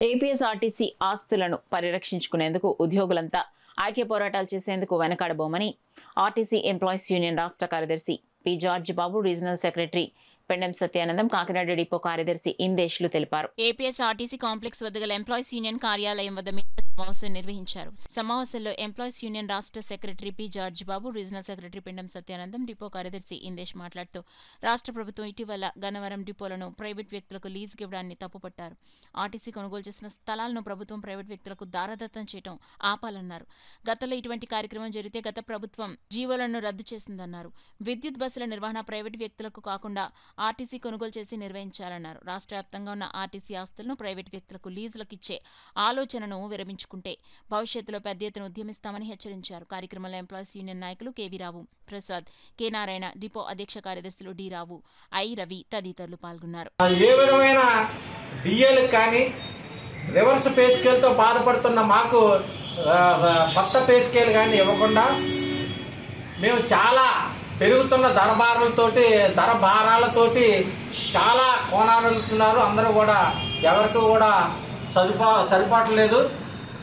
APSRTC ఆస్తులను పరిరక్షించుకునేందుకు ఉద్యోగులంతా ఐక్య పోరాటాలు చేసేందుకు వెనకాడబోమని ఆర్టీసీ ఎంప్లాయీస్ యూనియన్ రాష్ట్ర కార్యదర్శి P George Babu, regional secretary Pendem Satyanandam, Kakinada depot కార్యదర్శి ఇందేశ్లు తెలిపారు. ఏపీఎస్ఆర్టీసీ కాంప్లెక్స్ వద్ద గల ఎంప్లాయీస్ యూనియన్ కార్యాలయం వద్ద సమావేశం నిర్వహించారు. సమావేశంలో ఎంప్లాయీస్ యూనియన్ రాష్ట్ర secretary P George Babu, regional secretary Pendem Satyanandam, depot కార్యదర్శి ఇందేశ్ మాట్లాడుతూ రాష్ట్ర ప్రభుత్వం ఇటీవల గన్నవరం డిపోలను ప్రైవేట్ వ్యక్తులకు లీజుకి ఇవ్వడాన్ని తప్పుపట్టారు. ఆర్టీసీ కొనుగోలు చేసిన స్థలాలను ప్రభుత్వం ప్రైవేట్ వ్యక్తులకు దారదత్తం చేయడం ఆపాలన్నారు. గతంలో ఇటువంటి కార్యక్రమం జరిగితే గత ప్రభుత్వం జీవోలను రద్దు చేసిందన్నారు. విద్యుత్ బస్సుల నిర్వహణ ప్రైవేట్ వ్యక్తులకు కాకుండా ఆర్టీసీ కొనుగోలు చేసి నిర్వహించాలన్నారు. రాష్ట్ర వ్యాప్తంగా ఉన్న ఆర్టీసీ ఆస్తులను ప్రైవేట్ వ్యక్తులకు లీజులకు ఇచ్చే ఆలోచనను విరమించుకుంటే భవిష్యత్తులో పెద్ద ఎత్తున ఉద్యమిస్తామని హెచ్చరించారు. కార్యక్రమంలో ఎంప్లాయీస్ యూనియన్ నాయకులు కెవి రావు, ప్రసాద్, కె నారాయణ, డిపో అధ్యక్ష కార్యదర్శులు డి రావు, ఐ రవి తదితరులు పాల్గొన్నారు. ఏ విధమైన డిఏలు కానీ రివర్స్ పే స్కేల్తో బాధపడుతున్న మాకు కొత్త పే స్కేల్ కానీ ఇవ్వకుండా మేము చాలా పెరుగుతున్న ధర భారాలతోటి చాలా కోణాలుతున్నారు. అందరూ కూడా ఎవరికి కూడా సరిపడలేదు.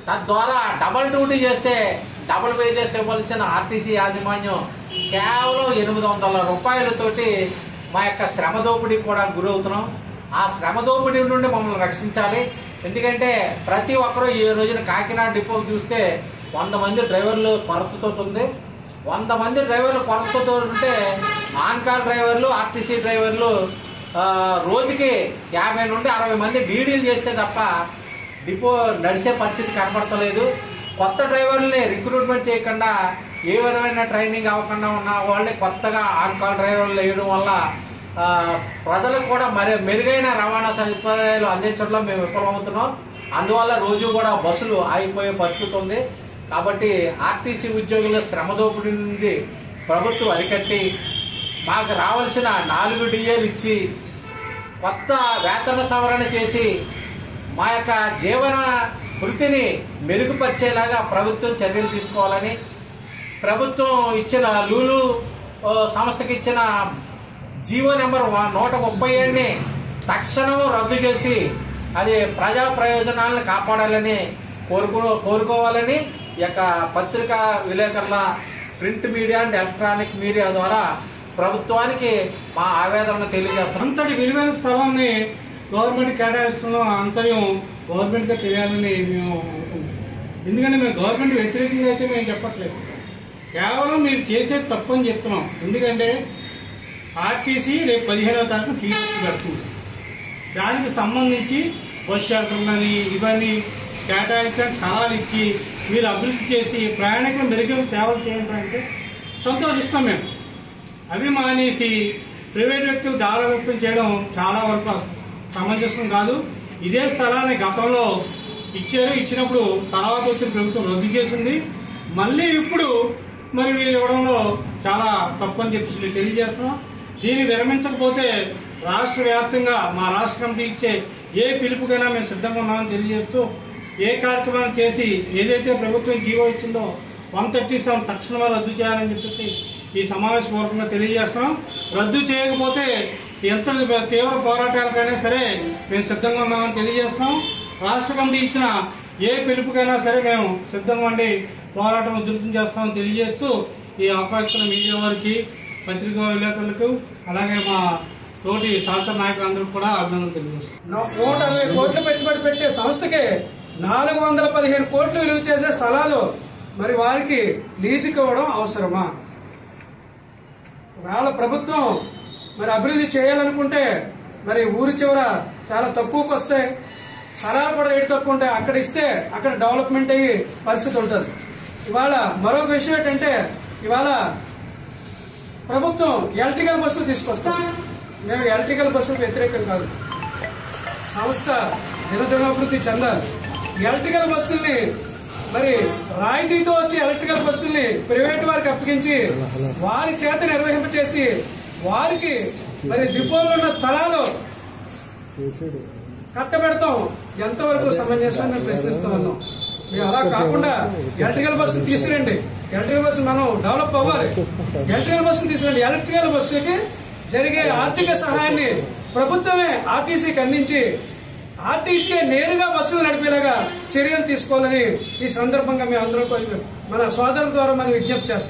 తద్వారా డబల్ డ్యూటీ చేస్తే డబల్ వేజెస్ ఇవ్వాల్సిన ఆర్టీసీ యాజమాన్యం కేవలం 800 రూపాయలతోటి మా యొక్క శ్రమ దోపిడీకి కూడా గురవుతున్నాం. ఆ శ్రమ దోపిడీ నుండి మమ్మల్ని రక్షించాలి. ఎందుకంటే ప్రతి ఒక్కరూ ఈ రోజున కాకినాడ డిపోకి చూస్తే 100 మంది డ్రైవర్లు కొరతతో ఉంది. 100 మంది డ్రైవర్లు కొరతతో ఉంటే ఆన్కాల్ డ్రైవర్లు, ఆర్టీసీ డ్రైవర్లు రోజుకి 50 నుండి 60 మంది డీడీలు చేస్తే తప్ప డిపో నడిచే పరిస్థితి కనపడతలేదు. కొత్త డ్రైవర్లని రిక్రూట్మెంట్ చేయకుండా ఏ విధమైన ట్రైనింగ్ అవ్వకుండా ఉన్న వాళ్ళని కొత్తగా ఆన్కాల్ డ్రైవర్లు వేయడం వల్ల ప్రజలకు కూడా మెరుగైన రవాణా సదుపాయాలు అందించడంలో మేము విఫలమవుతున్నాం. అందువల్ల రోజు కూడా బస్సులు ఆగిపోయే పరిస్థితి ఉంది. కాబట్టి ఆర్టీసీ ఉద్యోగుల శ్రమ దోపిడీ నుండి ప్రభుత్వం అరికట్టి మాకు రావాల్సిన 4 డిఏలు ఇచ్చి కొత్త వేతన సవరణ చేసి మా యొక్క జీవన వృత్తిని మెరుగుపరిచేలాగా ప్రభుత్వం చర్యలు తీసుకోవాలని, ప్రభుత్వం ఇచ్చిన లూలు సంస్థకి ఇచ్చిన జీవో నెంబర్ 137ని తక్షణం రద్దు చేసి అది ప్రజా ప్రయోజనాలను కాపాడాలని కోరుకోవాలని ఈ యొక్క పత్రికా విలేకరుల, print media and electronic media ద్వారా ప్రభుత్వానికి మా ఆవేదనను తెలియజేస్తాం. అంతటి విలువైన స్థలాన్ని గవర్నమెంట్ కేటాయిస్తున్నాం, అంతర్యం గవర్నమెంట్ గా తెలియాలని మేము అనుకుంటున్నాం. ఎందుకంటే మేము గవర్నమెంట్ వ్యతిరేకంగా అయితే మేము చెప్పట్లేదు, కేవలం మీరు చేసేది తప్పని చెప్తున్నాం. ఎందుకంటే ఆర్టీసీ రేపు 15వ తారీఖు ఫీజు కడుతుంది. దానికి సంబంధించి బస్ షెల్టర్లని ఇవన్నీ కేటాయించడానికి స్థలాలు ఇచ్చి మీరు అభివృద్ధి చేసి ప్రయాణికులు మెరుగైన సేవలు చేయాలంటే సంతోషిస్తాం. మేము అవి మానేసి ప్రైవేట్ వ్యక్తులు దారాదత్తం చేయడం చాలా వరకు సమంజసం కాదు. ఇదే స్థలాన్ని గతంలో ఇచ్చినప్పుడు తర్వాత వచ్చిన ప్రభుత్వం రద్దు చేసింది. మళ్ళీ ఇప్పుడు మరి వీళ్ళు ఇవ్వడంలో చాలా తప్పని చెప్పి తెలియజేస్తున్నాం. దీన్ని విరమించకపోతే రాష్ట్ర వ్యాప్తంగా మా రాష్ట్ర కమిటీ ఇచ్చే ఏ పిలుపుకైనా మేము సిద్ధంగా ఉన్నామని తెలియజేస్తూ, ఏ కార్యక్రమాన్ని చేసి ఏదైతే ప్రభుత్వం జీవో ఇచ్చిందో 137 తక్షణమే రద్దు చేయాలని చెప్పేసి ఈ సమావేశపూర్వకంగా తెలియజేస్తున్నాం. రద్దు చేయకపోతే ఎంత తీవ్ర పోరాటాలకైనా సరే మేము సిద్ధంగా ఉన్నామని తెలియజేస్తున్నాం. రాష్ట్ర కమిటీ ఇచ్చిన ఏ పిలుపుకైనా సరే మేము సిద్ధంగా ఉండి పోరాటం ఉధృతం చేస్తామని తెలియజేస్తూ ఈ అవకాశం మీడియా వారికి, పత్రికా విలేకరులకు, అలాగే మా తోటి శాసన నాయకులందరూ కూడా అభినందనలు తెలియజేస్తున్నాం. 120 కోట్లు పెట్టుబడి పెట్టే సంస్థకే 415 కోట్లు విలువ చేసే స్థలాలు మరి వారికి లీజుకి ఇవ్వడం అవసరమా? వాళ్ళ ప్రభుత్వం మరి అభివృద్ధి చేయాలనుకుంటే మరి ఊరి చివర చాలా తక్కువకు వస్తాయి, స్థలాలు కూడా రేటు తక్కువ ఉంటాయి. అక్కడ ఇస్తే అక్కడ డెవలప్మెంట్ అయ్యే పరిస్థితి ఉంటుంది. ఇవాళ మరొక విషయం ఏంటంటే, ఇవాళ ప్రభుత్వం ఎలక్ట్రికల్ బస్సులు తీసుకొస్తాం. మేము ఎలక్ట్రికల్ బస్సులకు వ్యతిరేకం కాదు, సంస్థ దినదినాభివృద్ధి చెందాలి. ఎలక్ట్రికల్ బస్సుల్ని మరి రాయితీతో వచ్చే ఎలక్ట్రికల్ బస్సుల్ని ప్రైవేట్ వారికి అప్పగించి వారి చేత నిర్వహింపచేసి వారికి మరి డిపోలో ఉన్న స్థలాలు కట్టబెడతాం ఎంతవరకు సమంజసం ప్రశ్నిస్తూ ఉన్నాం. మేము అలా కాకుండా ఎలక్ట్రికల్ బస్సులు తీసుకురండి, ఎలక్ట్రికల్ బస్సు మనం డెవలప్ అవ్వాలి. ఎలక్ట్రికల్ బస్సులు తీసుకురండి. ఎలక్ట్రికల్ బస్సుకి జరిగే ఆర్థిక సహాయాన్ని ప్రభుత్వమే ఆర్టీసీకి అందించి ఆర్టీసీ నేరుగా బస్సులు నడిపేలాగా చర్యలు తీసుకోవాలని ఈ సందర్భంగా మేము అందరూ మన సోదరుల ద్వారా మనం విజ్ఞప్తి చేస్తాం.